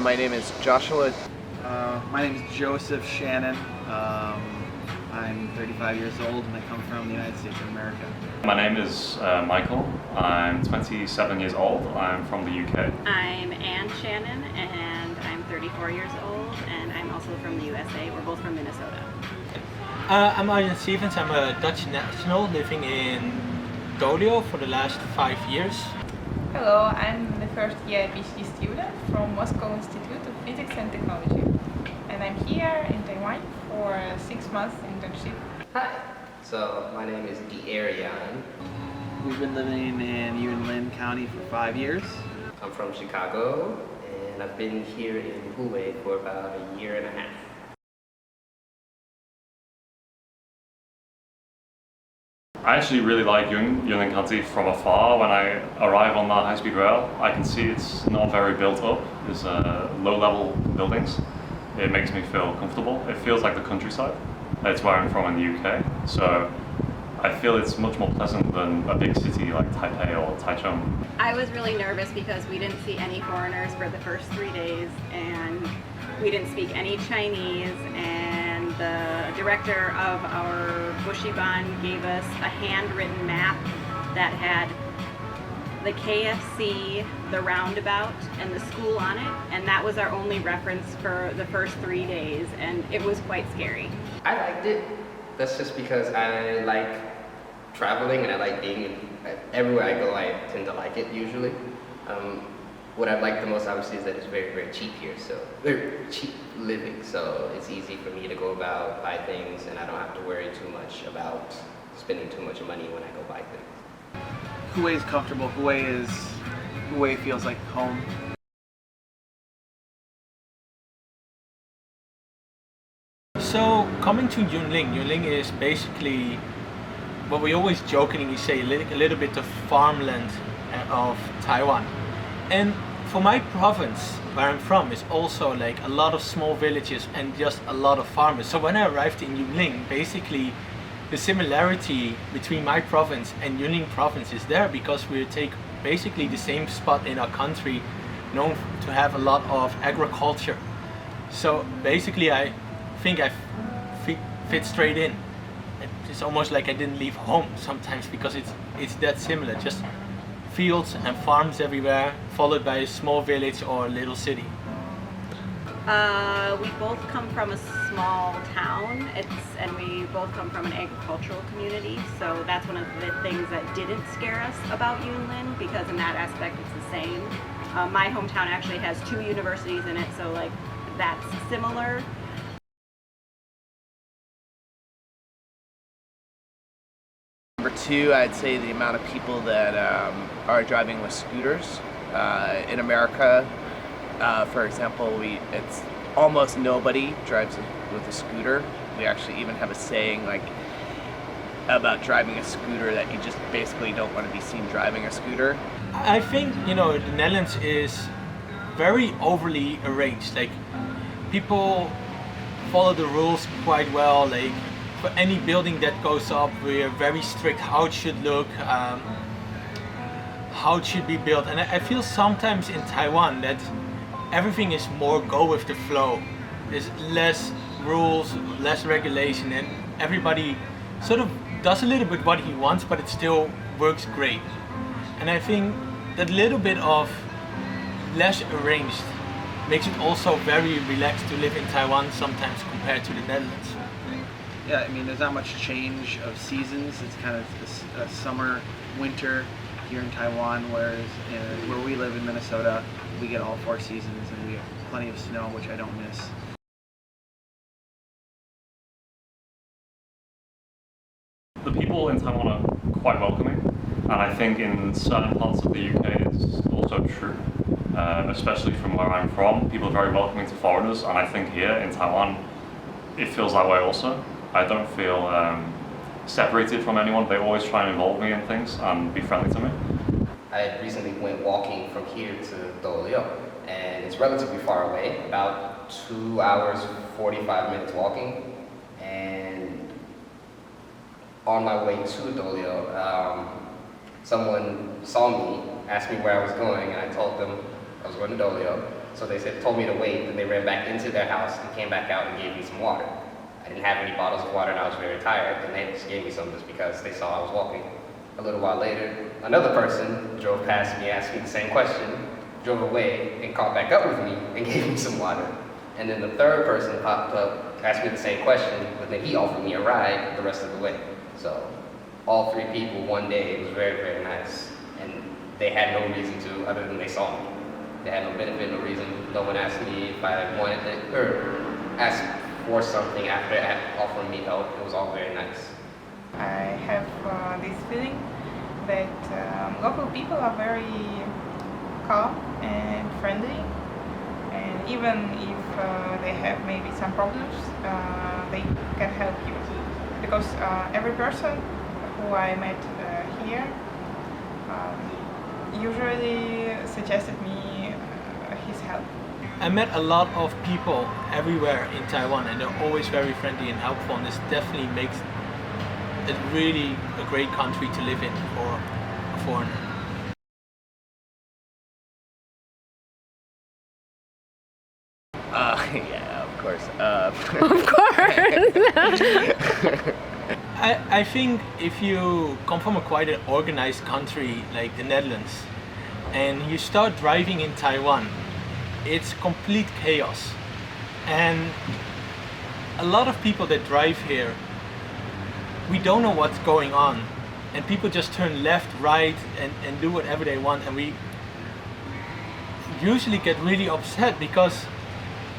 My name is Joshua. My name is Joseph Shannon. I'm 35 years old and I come from the United States of America. My name is Michael. I'm 27 years old. I'm from the UK. I'm Ann Shannon and I'm 34 years old and I'm also from the USA. We're both from Minnesota. I'm Arjen Stevens. I'm a Dutch national living in Taliwu for the last 5 years. Hello, I'm the first year PhD student from Moscow Institute of Physics and Technology. And I'm here in Taiwan for a 6 month internship. Hi, so my name is Yan. We've been living in Yunlincounty for 5 years. I'm from Chicago and I've been here in Hubei for about a year and a half. I actually really like Yunlincounty from afar. When I arrive on the high-speed rail, I can see it's not very built up. There's low-level buildings. It makes me feel comfortable. It feels like the countryside. That's where I'm from in the UK. So I feel it's much more pleasant than a big city like Taipei or Taichung. I was really nervous because we didn't see any foreigners for the first 3 days and we didn't speak any Chinese, and the director of our Bushiban gave us a handwritten map that had the KFC, the roundabout, and the school on it, and that was our only reference for the first 3 days, and it was quite scary. I liked it. That's just because I like traveling and I like being everywhere I go. I tend to like it usually. What I like the most obviously is that it's very, very cheap here, so very cheap living, so it's easy for me to go about, buy things, and I don't have to worry too much about spending too much money when I go buy things. Hubei is comfortable. Hubei feels like home. So coming to Yunlin is basically what we always jokingly say, a little bit of farmland of Taiwan. And for my province, where I'm from, is also like a lot of small villages and just a lot of farmers. So when I arrived in Yunlin, basically the similarity between my province and Yunlin province is there because we take basically the same spot in our country known to have a lot of agriculture. So basically I think I fit straight in. It's almost like I didn't leave home sometimes because it's that similar. Just fields and farms everywhere, followed by a small village or a little city. We both come from a small town, and we both come from an agricultural community, so that's one of the things that didn't scare us about Yunlin, because in that aspect it's the same. My hometown actually has 2 universities in it, so like that's similar. Number 2, I'd say the amount of people that are driving with scooters. In America, for example, it's almost nobody drives with a scooter. We actually even have a saying like about driving a scooter that you just basically don't want to be seen driving a scooter. I think, the Netherlands is very overly arranged. Like, people follow the rules quite well. Like, for any building that goes up, we're very strict how it should look, how it should be built. And I feel sometimes in Taiwan that everything is more go with the flow. There's less rules, less regulation, and everybody sort of does a little bit what he wants, but it still works great. And I think that little bit of less arranged makes it also very relaxed to live in Taiwan sometimes compared to the Netherlands. Yeah, I mean, there's not much change of seasons. It's kind of this, summer, winter here in Taiwan, whereas where we live in Minnesota, we get all 4 seasons and we have plenty of snow, which I don't miss. The people in Taiwan are quite welcoming, and I think in certain parts of the UK it's also true, especially from where I'm from. People are very welcoming to foreigners, and I think here in Taiwan it feels that way also. I don't feel separated from anyone. They always try and involve me in things and be friendly to me. I recently went walking from here to Taliwu, and it's relatively far away, about 2 hours, 45 minutes walking. And on my way to Taliwu, someone saw me, asked me where I was going, and I told them I was going to Taliwu. So they told me to wait, and they ran back into their house and came back out and gave me some water. I didn't have any bottles of water and I was very tired, and they just gave me some just because they saw I was walking. A little while later, another person drove past me, asked me the same question, drove away and caught back up with me and gave me some water. And then the third person popped up, asked me the same question, but then he offered me a ride the rest of the way. So all three people one day, it was very, very nice. And they had no reason to, other than they saw me. They had no benefit, no reason. No one asked me if I wanted it, or asked for something after offering me help. It was all very nice. I have this feeling that local people are very calm and friendly, and even if they have maybe some problems, they can help you. Because every person who I met here usually suggested me his help. I met a lot of people everywhere in Taiwan, and they're always very friendly and helpful, and this definitely makes it really a great country to live in for a foreigner. Yeah, of course. Of course. I think if you come from a quite an organized country like the Netherlands, and you start driving in Taiwan, it's complete chaos. And a lot of people that drive here, we don't know what's going on, and people just turn left, right, and do whatever they want, and we usually get really upset because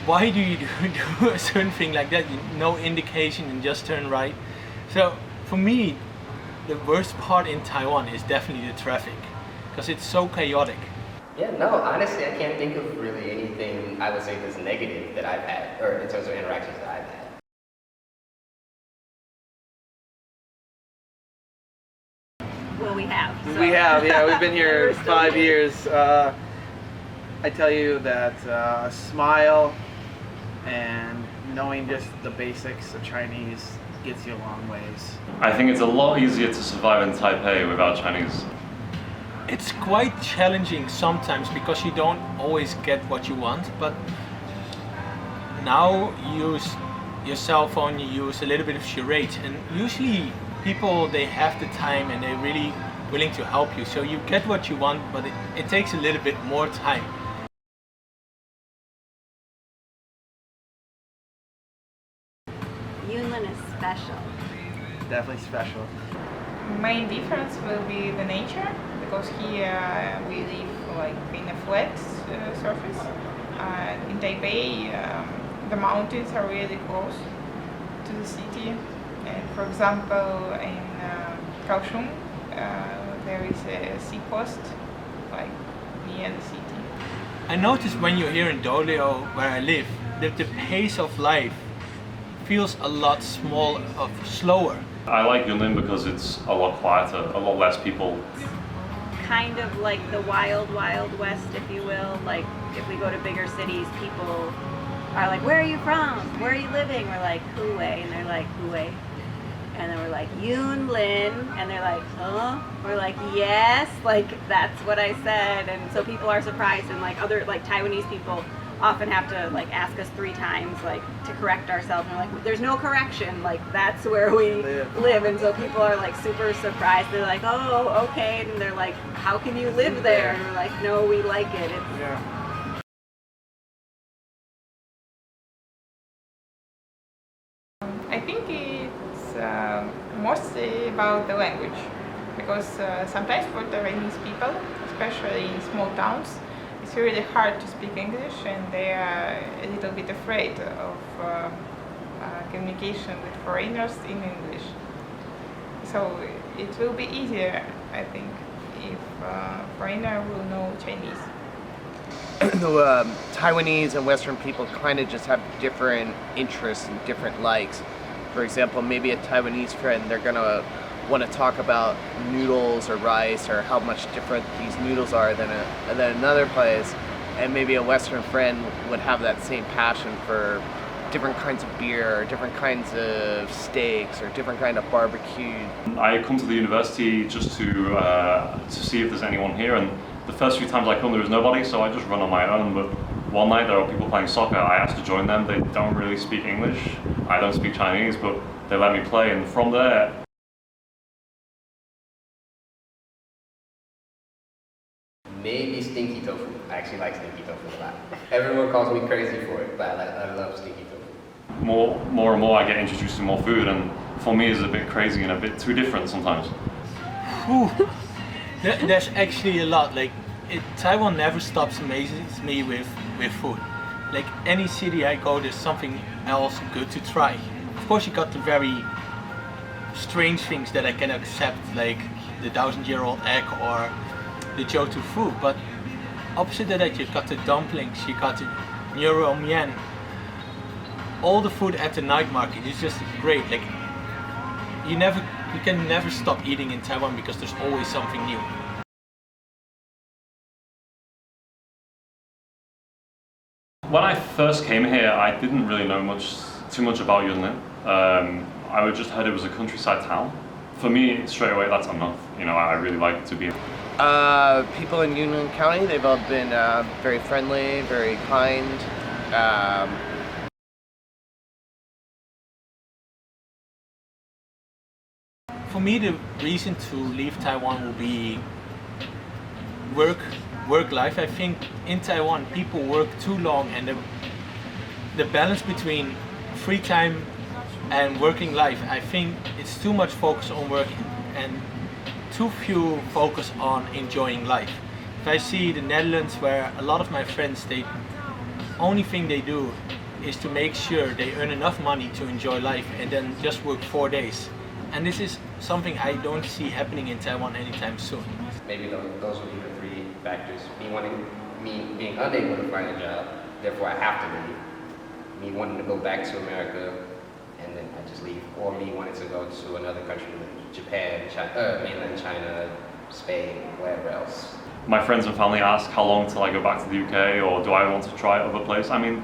why do you do a certain thing like that? No indication and just turn right. So for me, the worst part in Taiwan is definitely the traffic, because it's so chaotic. Yeah, no, honestly, I can't think of really anything I would say that's negative that I've had, or in terms of interactions that I've had. Well, we have. So. We have, yeah. We've been here We're still 5 here. years. I tell you that a smile and knowing just the basics of Chinese gets you a long ways. I think it's a lot easier to survive in Taipei without Chinese. It's quite challenging sometimes because you don't always get what you want, but now you use your cell phone, you use a little bit of charade, and usually people, they have the time and they're really willing to help you, so you get what you want, but it takes a little bit more time. Yunlin is special. Definitely special. Main difference will be the nature, because here we live like in a flat surface. In Taipei, the mountains are really close to the city. And for example, in Kaohsiung, there is a seacoast, like near the city. I noticed when you're here in Dolio, where I live, that the pace of life feels a lot slower. I like Yunlin because it's a lot quieter, a lot less people. Kind of like the wild, wild west, if you will. Like if we go to bigger cities, people are like, "Where are you from? Where are you living?" We're like, "Hue," and they're like, "Hue." And then we're like, "Yunlin," and they're like, "Huh?" We're like, "Yes," like that's what I said. And so people are surprised, and like other like Taiwanese people often have to like ask us 3 times like to correct ourselves, and we're like, "There's no correction, like that's where we live." And so people are like super surprised. They're like, "Oh, okay," and they're like, "How can you live there?" And we're like, "No, we like it." It's, I think it's mostly about the language, because sometimes for Taiwanese people, especially in small towns, it's really hard to speak English, and they are a little bit afraid of communication with foreigners in English. So it will be easier, I think, if foreigner will know Chinese. The Taiwanese and Western people kind of just have different interests and different likes. For example, maybe a Taiwanese friend, they're gonna want to talk about noodles or rice or how much different these noodles are than another place, and maybe a Western friend would have that same passion for different kinds of beer or different kinds of steaks or different kind of barbecue. I come to the university just to see if there's anyone here, and the first few times I come there was nobody, so I just run on my own, but One night there were people playing soccer. I asked to join them. They don't really speak English. I don't speak Chinese, but they let me play. And from there, maybe stinky tofu. I actually like stinky tofu a lot. Everyone calls me crazy for it, but I love stinky tofu. more and more I get introduced to more food, and for me it's a bit crazy and a bit too different sometimes. Whew. There's actually a lot. Like Taiwan never stops amazes me with food. Like any city I go, there's something else good to try. Of course, you got the very strange things that I can accept, like the 1,000-year-old egg or the Jiutu food. But opposite of that, you've got the dumplings, you got the Nyuro Mian. All the food at the night market is just great. Like you can never stop eating in Taiwan because there's always something new. When I first came here, I didn't really know too much about Yunlin. I would just heard it was a countryside town. For me, straight away, that's enough. You know, I really like it to be. People in Yunlincounty, they've all been very friendly, very kind. For me, the reason to leave Taiwan will be work life. I think in Taiwan people work too long, and the balance between free time and working life, I think it's too much focus on work and too few focus on enjoying life. If I see the Netherlands, where a lot of my friends, the only thing they do is to make sure they earn enough money to enjoy life and then just work 4 days. And this is something I don't see happening in Taiwan anytime soon. Maybe those would be the three factors. Me being unable to find a job, therefore I have to leave. Me wanting to go back to America, and then I just leave. Or me wanting to go to another country, like Japan, mainland China, Spain, wherever else. My friends and family ask how long till I go back to the UK, or do I want to try other places. I mean,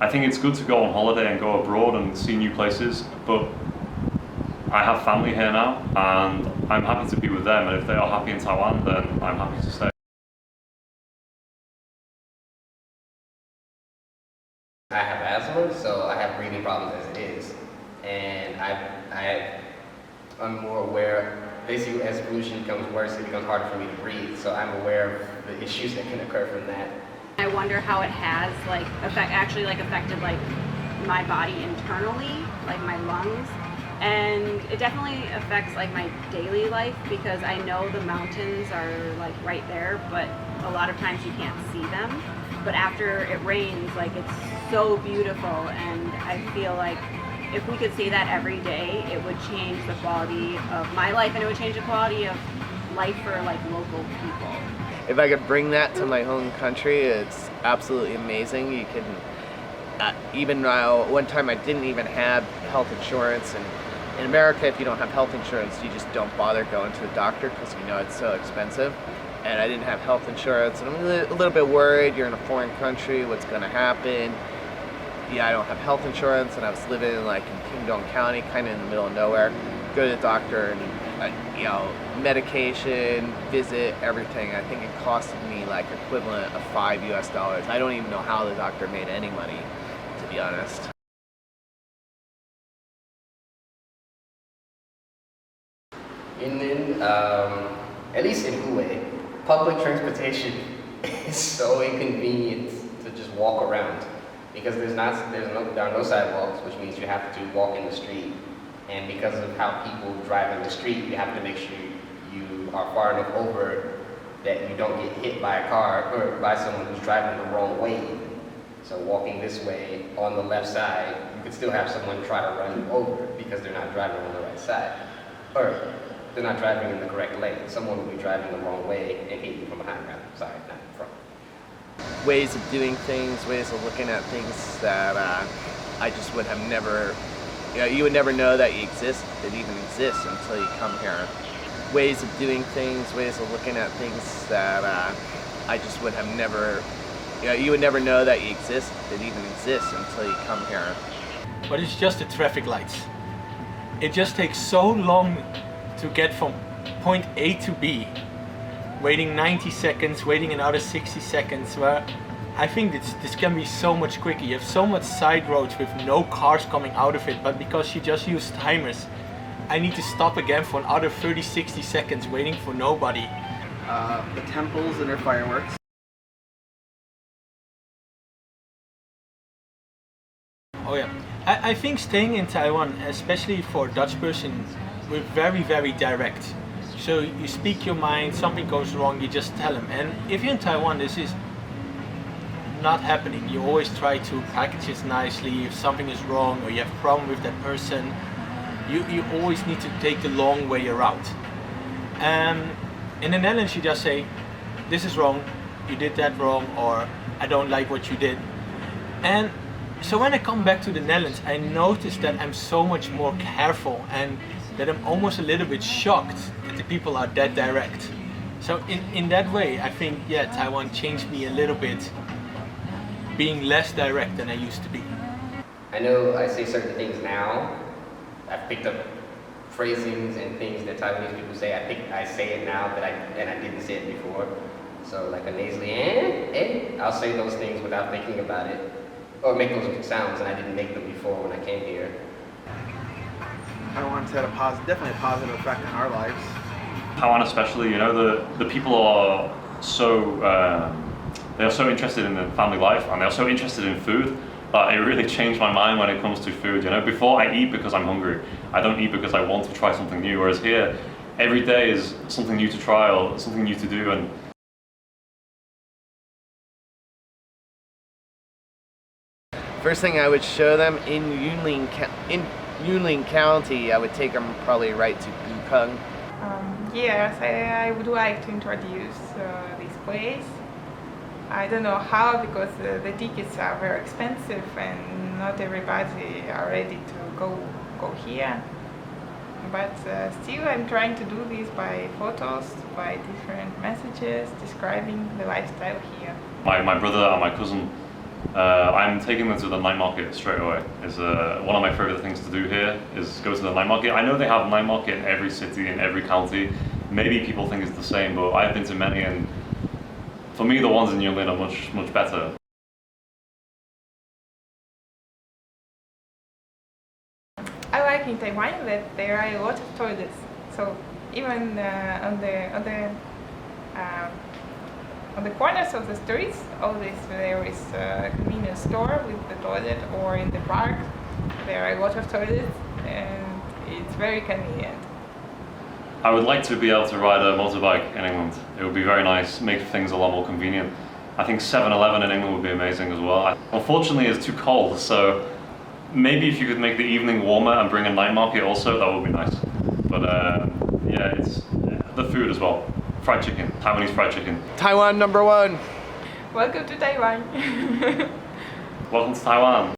I think it's good to go on holiday and go abroad and see new places, but I have family here now, and I'm happy to be with them, and if they are happy in Taiwan, then I'm happy to stay. I have asthma, so I have breathing problems as it is, and I'm more aware. Basically, as pollution becomes worse, it becomes harder for me to breathe. So I'm aware of the issues that can occur from that. I wonder how it has affected my body internally, like my lungs. And it definitely affects like my daily life, because I know the mountains are like right there, but a lot of times you can't see them. But after it rains, like it's so beautiful, and I feel like if we could see that every day, it would change the quality of my life, and it would change the quality of life for like local people. If I could bring that to my home country, it's absolutely amazing. You can, even one time I didn't even have health insurance, and in America, if you don't have health insurance, you just don't bother going to the doctor because you know it's so expensive. And I didn't have health insurance, and I'm a little bit worried. You're in a foreign country, what's going to happen? Yeah, I don't have health insurance, and I was living in Kingdom County, kind of in the middle of nowhere. Go to the doctor, and medication, visit, everything. I think it costed me like equivalent of $5 US. I don't even know how the doctor made any money, to be honest. Yunlin, at least in Hue, public transportation is so inconvenient to just walk around, because there are no sidewalks, which means you have to walk in the street. And because of how people drive in the street, you have to make sure you are far enough over that you don't get hit by a car or by someone who's driving the wrong way. So walking this way on the left side, you could still have someone try to run you over because they're not driving on the right side. Or they're not driving in the correct lane. Someone will be driving the wrong way and hit you from behind, rather. Sorry, not from front. Ways of doing things, ways of looking at things that I just would have never, you would never know that it even exists until you come here. Ways of doing things, ways of looking at things that I just would have never, you would never know that it even exists until you come here. But it's just the traffic lights. It just takes so long to get from point A to B, waiting 90 seconds, waiting another 60 seconds, where I think this can be so much quicker. You have so much side roads with no cars coming out of it, but because you just use timers, I need to stop again for another 30-60 seconds waiting for nobody. The temples and their fireworks. Oh yeah, I think staying in Taiwan, especially for a Dutch person, we're very, very direct. So you speak your mind, something goes wrong, you just tell them. And if you're in Taiwan, this is not happening. You always try to package it nicely. If something is wrong or you have a problem with that person, you always need to take the long way around. In the Netherlands, you just say, this is wrong, you did that wrong, or I don't like what you did. And so when I come back to the Netherlands, I notice that I'm so much more careful and that I'm almost a little bit shocked that the people are that direct. So in that way, I think, yeah, Taiwan changed me a little bit, being less direct than I used to be. I know I say certain things now. I've picked up phrasings and things that Taiwanese people say. I say it now, but I didn't say it before. So like a nasally I'll say those things without thinking about it, or make those sounds, and I didn't make them before when I came here. Taiwan's had definitely a positive effect on our lives. Taiwan especially, you know, the people are so they are so interested in the family life, and they are so interested in food. It really changed my mind when it comes to food. You know, before I eat because I'm hungry. I don't eat because I want to try something new. Whereas here, every day is something new to try or something new to do. And First thing I would show them in Yunlincounty, I would take them probably right to Yukon. Yes, I would like to introduce this place. I don't know how, because the tickets are very expensive and not everybody are ready to go here. But still I'm trying to do this by photos, by different messages describing the lifestyle here. my brother and my cousin, I'm taking them to the night market straight away. Is one of my favorite things to do here is go to the night market. I know they have night market in every city, in every county. Maybe people think it's the same, but I've been to many, and for me, the ones in Yunlin are much better. I like in Taiwan that there are a lot of toilets. So even on the corners of the streets, there is a convenience store with the toilet, or in the park there are a lot of toilets, and it's very convenient. I would like to be able to ride a motorbike in England. It would be very nice, make things a lot more convenient. I think 7-Eleven in England would be amazing as well. Unfortunately, it's too cold, so maybe if you could make the evening warmer and bring a night market also, that would be nice. But yeah, it's the food as well. Fried chicken, Taiwanese fried chicken. Taiwan #1. Welcome to Taiwan. Welcome to Taiwan.